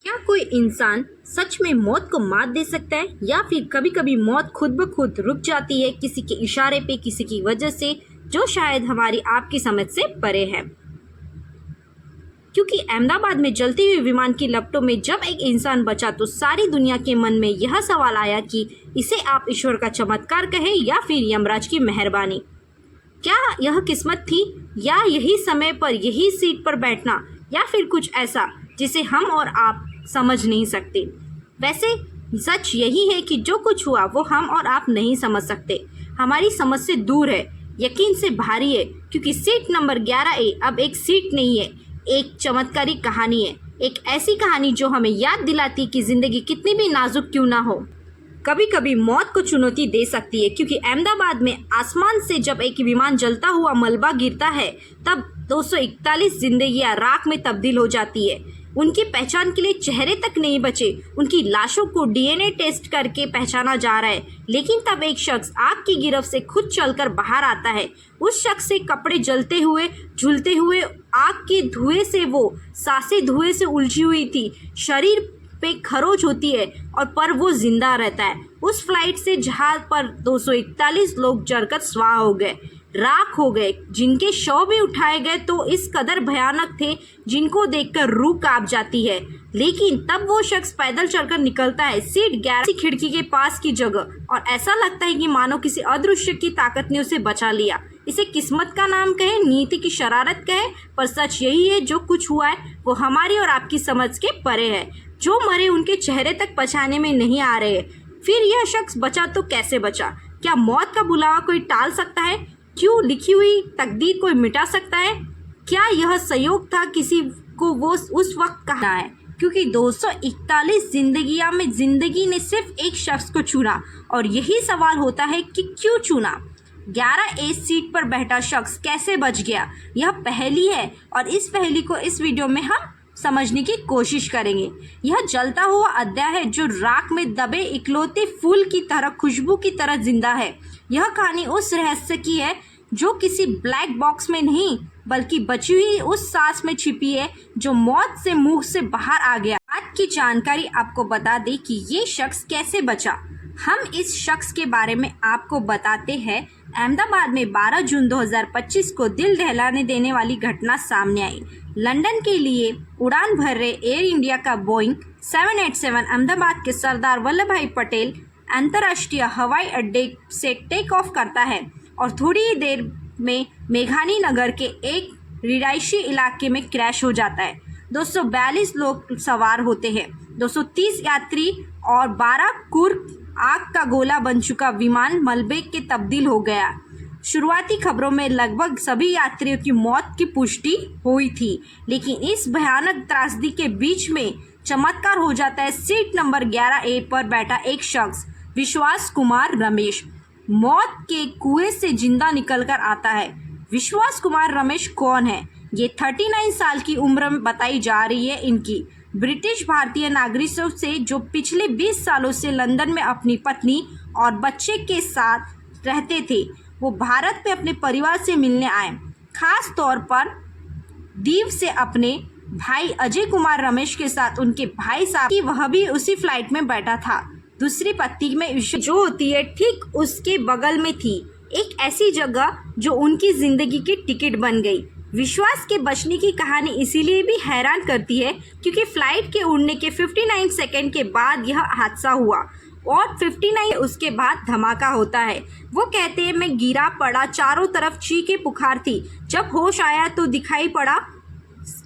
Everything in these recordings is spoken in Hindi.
क्या कोई इंसान सच में मौत को मात दे सकता है या फिर कभी कभी मौत खुद ब खुद रुक जाती है किसी के इशारे पे, किसी की वजह से, जो शायद हमारी आपकी समझ से परे है। क्योंकि अहमदाबाद में जलती हुई विमान की लपटों में जब एक इंसान बचा तो सारी दुनिया के मन में यह सवाल आया कि इसे आप ईश्वर का चमत्कार कहें या फिर यमराज की मेहरबानी। क्या यह किस्मत थी, या यही समय पर यही सीट पर बैठना, या फिर कुछ ऐसा जिसे हम और आप समझ नहीं सकते। वैसे सच यही है कि जो कुछ हुआ वो हम और आप नहीं समझ सकते, हमारी समझ से दूर है, यकीन से भारी है। क्योंकि सीट नंबर 11A अब एक सीट नहीं है, एक चमत्कारी कहानी है। एक ऐसी कहानी जो हमें याद दिलाती कि ज़िंदगी कितनी भी नाजुक क्यों ना हो, कभी कभी मौत को चुनौती दे सकती है। क्योंकि अहमदाबाद में आसमान से जब एक विमान जलता हुआ मलबा गिरता है तब 241 जिंदगियां राख में तब्दील हो जाती है। उनकी पहचान के लिए चेहरे तक नहीं बचे, उनकी लाशों को डीएनए टेस्ट करके पहचाना जा रहा है। लेकिन तब एक शख्स आग की गिरफ्त से खुद चलकर बाहर आता है। उस शख्स से कपड़े जलते हुए, झुलते हुए, आग के धुएं से वो सांसें धुएं से उलझी हुई थी, शरीर पे खरोच होती है और पर वो जिंदा रहता है। उस फ्लाइट से जहां पर 241 लोग जलकर स्वाह हो गए, राख हो गए, जिनके शव भी उठाए गए तो इस कदर भयानक थे जिनको देखकर रूह कांप जाती है। लेकिन तब वो शख्स पैदल चलकर निकलता है सीट 11 की खिड़की के पास की जगह, और ऐसा लगता है कि मानो किसी अदृश्य की ताकत ने उसे बचा लिया। इसे किस्मत का नाम कहे, नीति की शरारत कहे, पर सच यही है जो कुछ हुआ है वो हमारी और आपकी समझ के परे है। जो मरे उनके चेहरे तक पहचाने में नहीं आ रहे। फिर यह शख्स बचा तो कैसे बचा? क्या मौत का बुलावा कोई टाल सकता है? क्यों लिखी हुई तकदीर कोई मिटा सकता है? क्या यह संयोग था किसी को वो उस वक्त कहा है? क्योंकि 241 जिंदगियां में जिंदगी ने सिर्फ एक शख्स को चुना, और यही सवाल होता है कि क्यों चुना? 11A सीट पर बैठा शख्स कैसे बच गया? यह पहेली है, और इस पहेली को इस वीडियो में हम समझने की कोशिश करेंगे। यह जलता हुआ अध्याय है जो राख में दबे इकलौते फूल की तरह, खुशबू की तरह जिंदा है। यह कहानी उस रहस्य की है जो किसी ब्लैक बॉक्स में नहीं बल्कि बची हुई उस सांस में छिपी है जो मौत से मुंह से बाहर आ गया। आज की जानकारी आपको बता दे कि ये शख्स कैसे बचा। हम इस शख्स के बारे में आपको बताते हैं। अहमदाबाद में 12 जून 2025 को दिल दहलाने देने वाली घटना सामने आई। लंदन के लिए उड़ान भर रहे एयर इंडिया का बोइंग 787 अहमदाबाद के सरदार वल्लभ भाई पटेल अंतर्राष्ट्रीय हवाई अड्डे से टेक ऑफ करता है और थोड़ी ही देर में मेघानी नगर के एक रिहायशी इलाके में क्रैश हो जाता है। 242 लोग सवार होते हैं, 230 यात्री और 12 कुर्क। आग का गोला बन चुका विमान मलबे के तब्दील हो गया। शुरुआती खबरों में लगभग सभी यात्रियों की मौत की पुष्टि हुई थी, लेकिन इस भयानक त्रासदी के बीच में चमत्कार हो जाता है। सीट नंबर 11A पर बैठा एक शख्स, विश्वास कुमार रमेश, मौत के कुएं से जिंदा निकलकर आता है। विश्वास कुमार रमेश कौन है? ये 39 साल की उम्र में बताई जा रही है इनकी। ब्रिटिश भारतीय नागरिकों से जो पिछले 20 सालों से लंदन में अपनी पत्नी और बच्चे के साथ रहते थे, वो भारत में अपने परिवार से मिलने आए। खास तौर पर दीव से अपने भाई अजय कुमार रमेश के साथ उनके भाई साहब की, वह भी उसी फ्लाइट में बैठा था। दूसरी पत्नी में जो होती है ठीक उसके बगल में थी, एक ऐसी जगह जो उनकी जिंदगी की टिकट बन गई। विश्वास के बचने की कहानी इसीलिए भी हैरान करती है क्योंकि फ्लाइट के उड़ने के 59 सेकंड के बाद यह हादसा हुआ और 59 उसके बाद धमाका होता है। वो कहते हैं मैं गिरा पड़ा, चारों तरफ चीखें पुकार थी। जब होश आया तो दिखाई पड़ा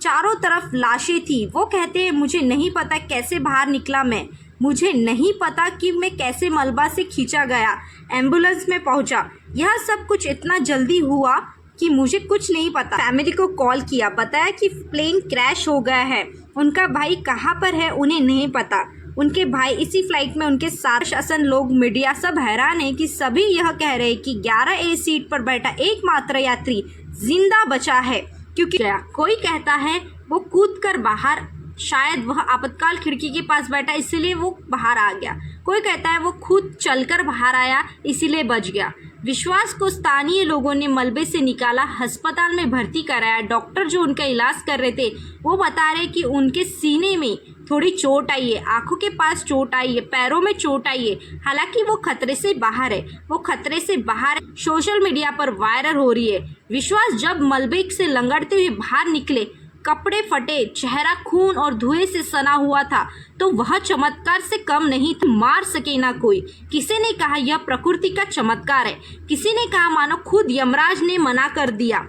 चारों तरफ लाशें थी। वो कहते हैं मुझे नहीं पता कैसे बाहर निकला मैं, मुझे नहीं पता कि मैं कैसे मलबा से खींचा गया, एम्बुलेंस में पहुंचा। यह सब कुछ इतना जल्दी हुआ कि मुझे कुछ नहीं पता। फैमिली को कॉल किया, बताया कि प्लेन क्रैश हो गया है। उनका भाई कहाँ पर है उन्हें नहीं पता। उनके भाई इसी फ्लाइट में उनके साथ, शासन, लोग, मीडिया सब हैरान है कि सभी यह कह रहे हैं कि 11A सीट पर बैठा एकमात्र यात्री जिंदा बचा है। क्योंकि कोई कहता है वो कूद कर बाहर, शायद वह आपातकाल खिड़की के पास बैठा इसलिए वो बाहर आ गया। कोई कहता है वो खुद चलकर बाहर आया इसीलिए बच गया। विश्वास को स्थानीय लोगों ने मलबे से निकाला, अस्पताल में भर्ती कराया। डॉक्टर जो उनका इलाज कर रहे थे वो बता रहे कि उनके सीने में थोड़ी चोट आई है, आंखों के पास चोट आई है, पैरों में चोट आई है। हालांकि वो खतरे से बाहर है, वो खतरे से बाहर है। सोशल मीडिया पर वायरल हो रही है। विश्वास जब मलबे से लंगड़ते हुए बाहर निकले, कपड़े फटे, चेहरा खून और धुएं से सना हुआ था, तो वह चमत्कार से कम नहीं था। मार सके ना कोई। किसी ने कहा यह प्रकृति का चमत्कार है, किसी ने कहा मानो खुद यमराज ने मना कर दिया।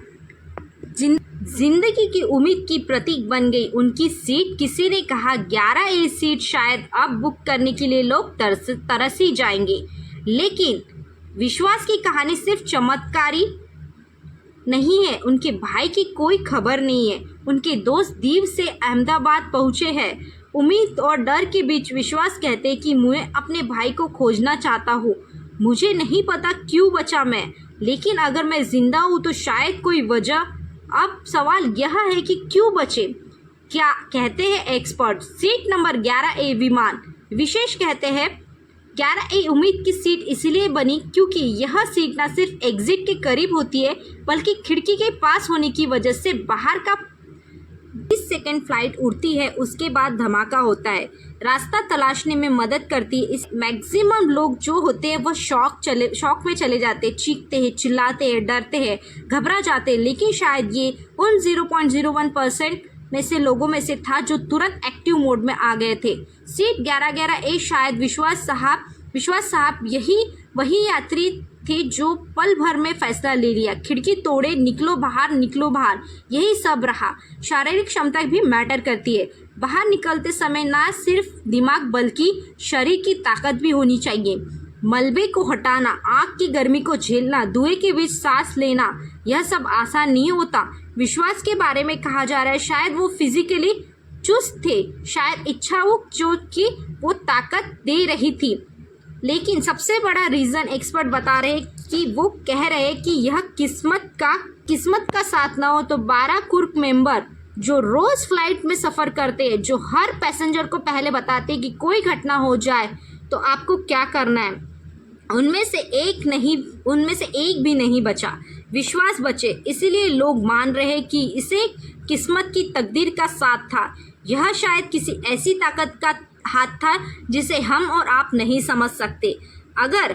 जिंदगी की उम्मीद की प्रतीक बन गई उनकी सीट। किसी ने कहा 11A सीट शायद अब बुक करने के लिए लोग तरस ही जाएंगे। लेकिन विश्वास की कहानी सिर्फ चमत्कारी नहीं है। उनके भाई की कोई खबर नहीं है। उनके दोस्त दीव से अहमदाबाद पहुंचे हैं। उम्मीद और डर के बीच विश्वास कहते कि मैं अपने भाई को खोजना चाहता हूँ। मुझे नहीं पता क्यों बचा मैं, लेकिन अगर मैं जिंदा हूँ तो शायद कोई वजह। अब सवाल यह है कि क्यों बचे। क्या कहते हैं एक्सपर्ट। सीट नंबर 11A विमान विशेष कहते हैं 11A उम्मीद की सीट इसलिए बनी क्योंकि यह सीट न सिर्फ एग्जिट के करीब होती है, बल्कि खिड़की के पास होने की वजह से बाहर का 20 सेकेंड फ्लाइट उड़ती है, उसके बाद धमाका होता है। रास्ता तलाशने में मदद करती है। इस मैक्सिमम लोग जो होते हैं वह शॉक में चले जाते हैं, चीखते हैं, चिल्लाते हैं, डरते हैं, घबरा जाते हैं। लेकिन शायद ये उन 0.01% में से लोगों में से था जो तुरंत एक्टिव मोड में आ गए थे। सीट 11A शायद विश्वास साहब यही वही यात्री थे जो पल भर में फैसला ले लिया। खिड़की तोड़े, निकलो बाहर, यही सब रहा। शारीरिक क्षमता भी मैटर करती है। बाहर निकलते समय ना सिर्फ दिमाग बल्कि शरीर की ताकत भी होनी चाहिए। मलबे को हटाना, आग की गर्मी को झेलना, धुएं के बीच सांस लेना, यह सब आसान नहीं होता। विश्वास के बारे में कहा जा रहा है शायद वो फिजिकली चुस्त थे, शायद इच्छा वो ताकत दे रही थी। लेकिन सबसे बड़ा रीज़न एक्सपर्ट बता रहे कि वो कह रहे कि यह किस्मत का साथ ना हो तो 12 क्रू मेंबर जो रोज़ फ्लाइट में सफ़र करते हैं, जो हर पैसेंजर को पहले बताते हैं कि कोई घटना हो जाए तो आपको क्या करना है, उनमें से एक भी नहीं बचा। विश्वास बचे, इसीलिए लोग मान रहे कि इसे किस्मत की तकदीर का साथ था। यह शायद किसी ऐसी ताकत का हाथ था जिसे हम और आप नहीं समझ सकते। अगर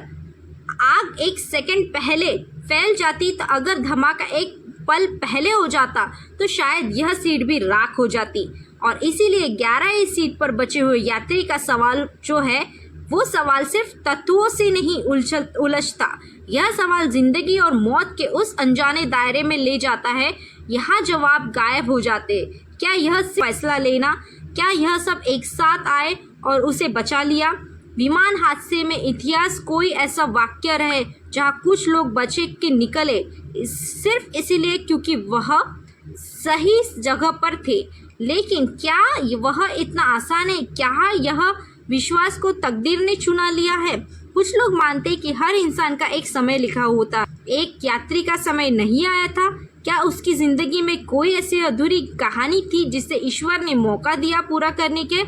आग एक सेकंड पहले फैल जाती, तो अगर धमाका एक पल पहले हो जाता, तो शायद यह सीट भी राख हो जाती। और इसीलिए 11A सीट पर बचे हुए यात्री का सवाल जो है, वो सवाल सिर्फ तत्वों से नहीं उलझता। यह सवाल जिंदगी और मौत के उस अनजाने दायरे में ले जाता है। यहाँ जवाब गायब हो जाते। क्या यह फैसला लेना, क्या यह सब एक साथ आए और उसे बचा लिया? विमान हादसे में इतिहास कोई ऐसा वाक्य रहे जहाँ कुछ लोग बचे के निकले सिर्फ इसलिए क्योंकि वह सही जगह पर थे। लेकिन क्या वह इतना आसान है? क्या यह विश्वास को तकदीर ने चुना लिया है? कुछ लोग मानते हैं कि हर इंसान का एक समय लिखा होता। एक यात्री का समय नहीं आया था। क्या उसकी ज़िंदगी में कोई ऐसी अधूरी कहानी थी जिसे ईश्वर ने मौका दिया पूरा करने के?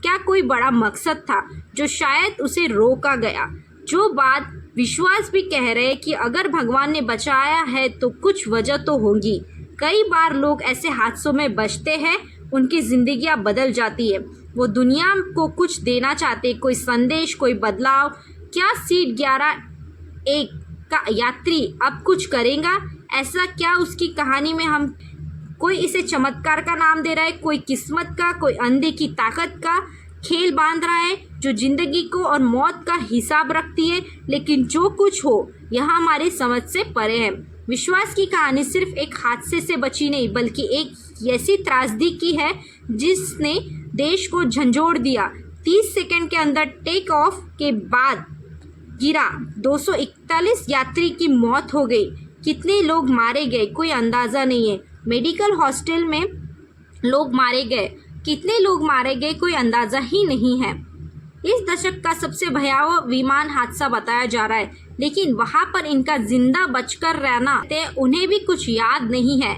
क्या कोई बड़ा मकसद था जो शायद उसे रोका गया? जो बात विश्वास भी कह रहे कि अगर भगवान ने बचाया है तो कुछ वजह तो होगी। कई बार लोग ऐसे हादसों में बचते हैं, उनकी ज़िंदगियां बदल जाती है। वो दुनिया को कुछ देना चाहते, कोई संदेश, कोई बदलाव। क्या सीट 11A का यात्री अब कुछ करेगा ऐसा? क्या उसकी कहानी में हम कोई इसे चमत्कार का नाम दे रहा है, कोई किस्मत का, कोई अंधे की ताकत का खेल बांध रहा है जो जिंदगी को और मौत का हिसाब रखती है? लेकिन जो कुछ हो यह हमारी समझ से परे है। विश्वास की कहानी सिर्फ एक हादसे से बची नहीं, बल्कि एक ऐसी त्रासदी की है जिसने देश को झंझोड़ दिया। 30 सेकंड के अंदर टेक ऑफ के बाद गिरा। 241 यात्री की मौत हो गई। कितने लोग मारे गए कोई अंदाज़ा नहीं है। मेडिकल हॉस्टल में लोग मारे गए। कितने लोग मारे गए कोई अंदाज़ा ही नहीं है। इस दशक का सबसे भयावह विमान हादसा बताया जा रहा है, लेकिन वहाँ पर इनका जिंदा बचकर रहना उन्हें भी कुछ याद नहीं है।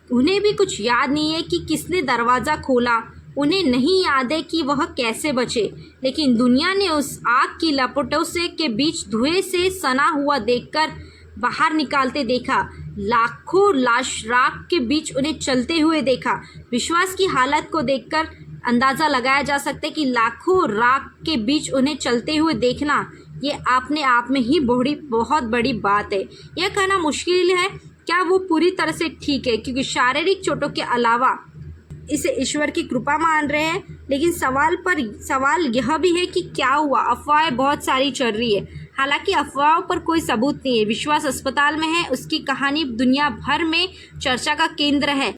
उन्हें भी कुछ याद नहीं है कि किसने दरवाज़ा खोला। उन्हें नहीं याद है कि वह कैसे बचे। लेकिन दुनिया ने उस आग की लपटों से के बीच धुएं से सना हुआ देखकर बाहर निकालते देखा। लाखों लाश राख के बीच उन्हें चलते हुए देखा। विश्वास की हालत को देखकर अंदाज़ा लगाया जा सकता है कि लाखों राख के बीच उन्हें चलते हुए देखना, ये अपने आप में ही बहुत बड़ी बात है। यह कहना मुश्किल है क्या वो पूरी तरह से ठीक है, क्योंकि शारीरिक चोटों के अलावा इसे ईश्वर की कृपा मान रहे हैं। लेकिन सवाल यह भी है कि क्या हुआ। अफवाहें बहुत सारी चल रही है, हालांकि अफवाहों पर कोई सबूत नहीं है। विश्वास अस्पताल में है, उसकी कहानी दुनिया भर में चर्चा का केंद्र है।